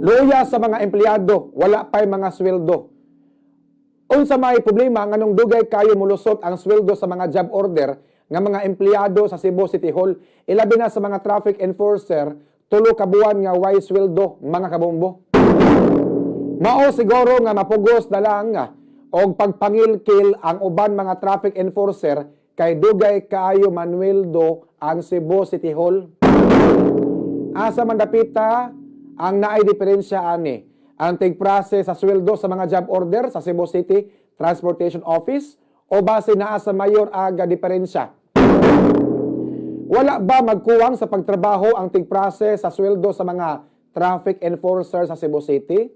Luya sa mga empleyado, wala pa'y mga sweldo. Unsa may problema nganong dugay kayo mulusot ang sweldo sa mga job order nga mga empleyado sa Cebu City Hall, ilabi na sa mga traffic enforcer, tulo ka buwan nga way sweldo, mga kabombo. Mao siguro nga mapugos na lang og pagpangilkil ang uban mga traffic enforcer kay dugay kaayo manweldo ang Cebu City Hall. Asa man dapita ang naay diferensya ani ang tigprase sa sweldo sa mga job order sa Cebu City Transportation Office o base naa sa mayor aga diferensya. Wala ba magkuwang sa pagtrabaho ang tigprase sa sweldo sa mga traffic enforcer sa Cebu City?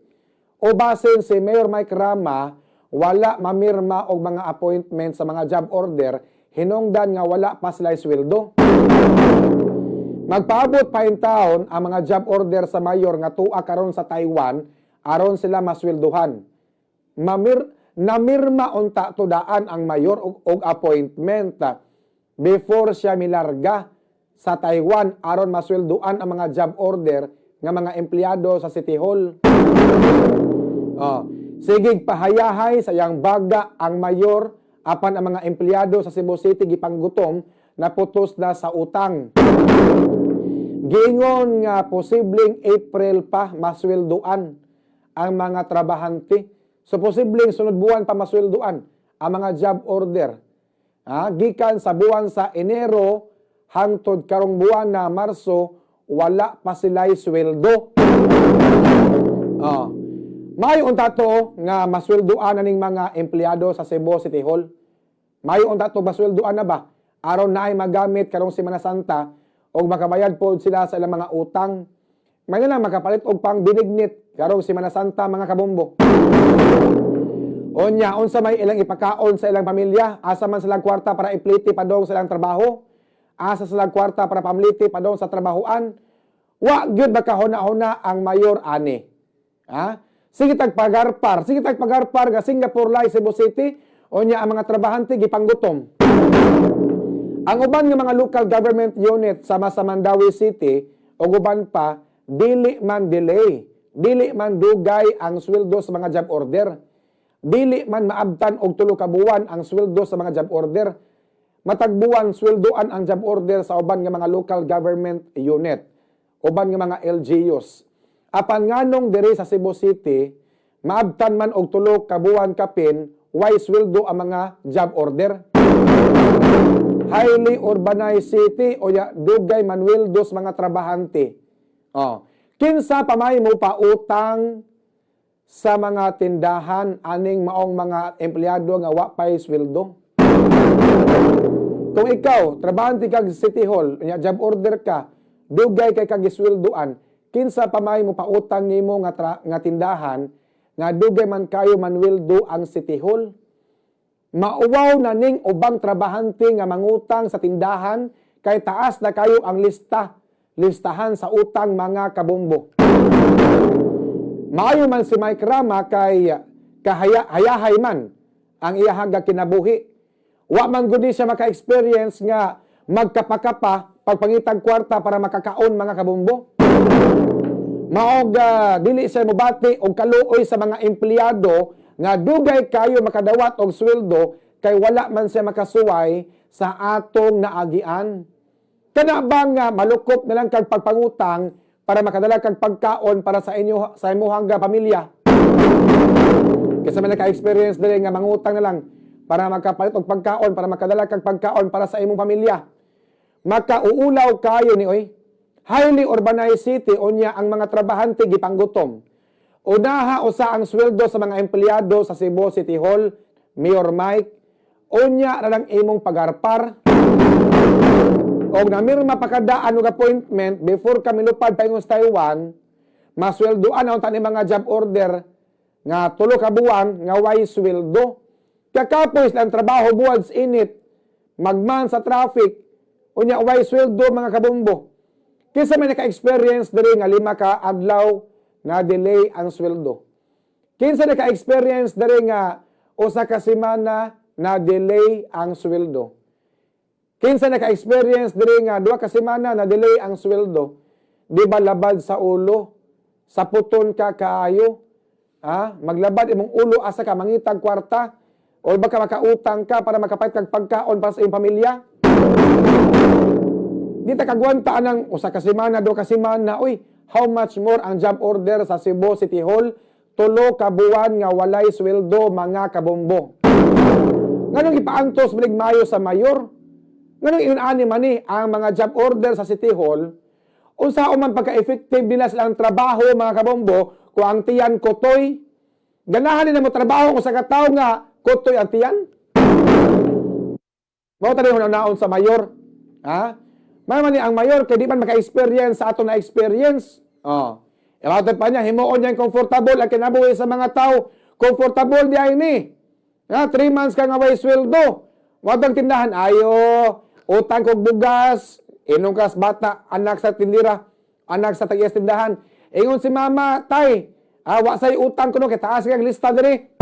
O basin si Mayor Mike Rama wala mamirma og mga appointment sa mga job order hinungdan nga wala pa sila sweldo? Magpaabot pa in taon ang mga job order sa mayor nga tuwa karon sa Taiwan aron sila masweldohan. Namirma unta tudaan ang mayor og appointment before siya milarga sa Taiwan aron masweldoan ang mga job order nga mga empleyado sa City Hall. Sigig pahayahay sa yang baga ang mayor apan ang mga empleyado sa Cebu City gipanggutom na putos na sa utang. Gingon nga posibleng April pa masweldoan ang mga trabahante. So posibleng sunod buwan pa masweldoan ang mga job order. Gikan sa buwan sa Enero hangtod karong buwan na Marso wala pa sila'y sweldo. Mayo unta to nga masweldoan aning mga empleyado sa Cebu City Hall. Mayo unta to masweldoan na ba aron naay magamit karong Semana Santa o makabayad po sila sa ilang mga utang. May na lang makapalit og pang binignit karong Semana Santa mga kabombo. Onya, unsa may ilang ipakaon sa ilang pamilya, asa man silang kwarta para ipliti padong sa ilang trabaho, asa silang kwarta para pamliti padong sa trabahoan. Wa gyud ba kahuna-huna ang mayor ani? Sige tagpagarpar nga Singapore Lai Cebu City, onya ang mga trabahante gipanggutom. Ang uban nga mga local government unit sama sa Mandawi City o uban pa, dili man delay, dili man dugay ang sweldo sa mga job order. Dili man maabtan og 3 ka buwan ang sweldo sa mga job order. Matagbuwan sweldoan ang job order sa uban nga mga local government unit, uban nga mga LGUs. Apan nganong diri sa Cebu City, maabtan man og 3 ka buwan kapin, way sweldo ang mga job order. Highly urbanized city o dugay manweldos mga trabahante. Kinsa pa may mo pa utang sa mga tindahan aning maong mga empleyado nga wa pay sweldo. Kung ikaw trabahante kag City Hall, job order ka, dugay kay kag isweldoan, kinsa pa may mo pa utang nimo nga tindahan nga dugay man kayo manweldo ang City Hall? Mauwaw na ning ubang trabahante nga mangutang sa tindahan kay taas na kayo ang listahan sa utang mga kabombo. Maayo man si Mike Rama kay hayahay man ang iyahang kinabuhi. Wa man gud siya maka-experience nga magkapakapa pagpangitag kwarta para makakaon mga kabombo. Maog dili siya mobati og kaluoy sa mga empleyado nga dugay kayo makadawat og sweldo kay wala man siya makasuway sa atong naagian. Kana bang malukop na lang kag pagpangutang para makadala kag pagkaon para sa inyo sa imuhang pamilya? Kasi man naka-experience diri nga mangutang na lang para makapalit og pagkaon para makadala kag pagkaon para sa imong pamilya. Makauulaw kayo ni oy. Highly urbanized city unya ang mga trabahante gipanggutom. Unaha usa ang sweldo sa mga empleyado sa Cebu City Hall, Mayor Mike, unya ra lang imong pagarpar. Og namirma pa kada ano appointment before ka milupad paingon sa Taiwan, masweldoan ang tani mga job order nga 3 ka buwan nga way sweldo. Kakapos lang trabaho buwads init, magman sa traffic, unya way sweldo mga kabombo. Kinsa may naka-experience diri nga 5 ka adlaw nga delay ang sweldo. Kinsa naka-experience diri nga 1 ka semana na delay ang sweldo. Kinsa naka-experience diri nga 2 ka semana na delay ang sweldo. Di ba labad sa ulo saputon ka kaayo. Maglabad imong ulo asa ka mangitag kwarta o baka makautang ka para makapait kag pagkaon para sa iyong pamilya. Di ta kagwanta ng usa ka semana, 2 ka semana, uy, how much more ang job order sa Cebu City Hall? 3 ka buwan nga walay sweldo mga kabombong. Nganong ipaantos binig Mayo sa mayor? Nganong inani man ni ang mga job order sa City Hall? Unsa man pagka-effective nila silang trabaho mga kabombo kung ang tiyan kotoy? Ganahan nila mo trabaho kung sa kataw nga kotoy ang tiyan? Mao tani naon sa mayor. May man ni ang mayor kay di man maka-experience sa ato na experience. Ilatod pa niya, himuon niya comfortable ang kinabuhi sa mga tao. Comfortable di ay ni. 3 months ka nga way sweldo. Wadang tindahan, ayo, utang kog bugas, inong kas bata, anak sa tindira, anak sa tag-iyas tindahan. Ingon si mama, tay, wa say utang ko no, kay taas kang lista diri.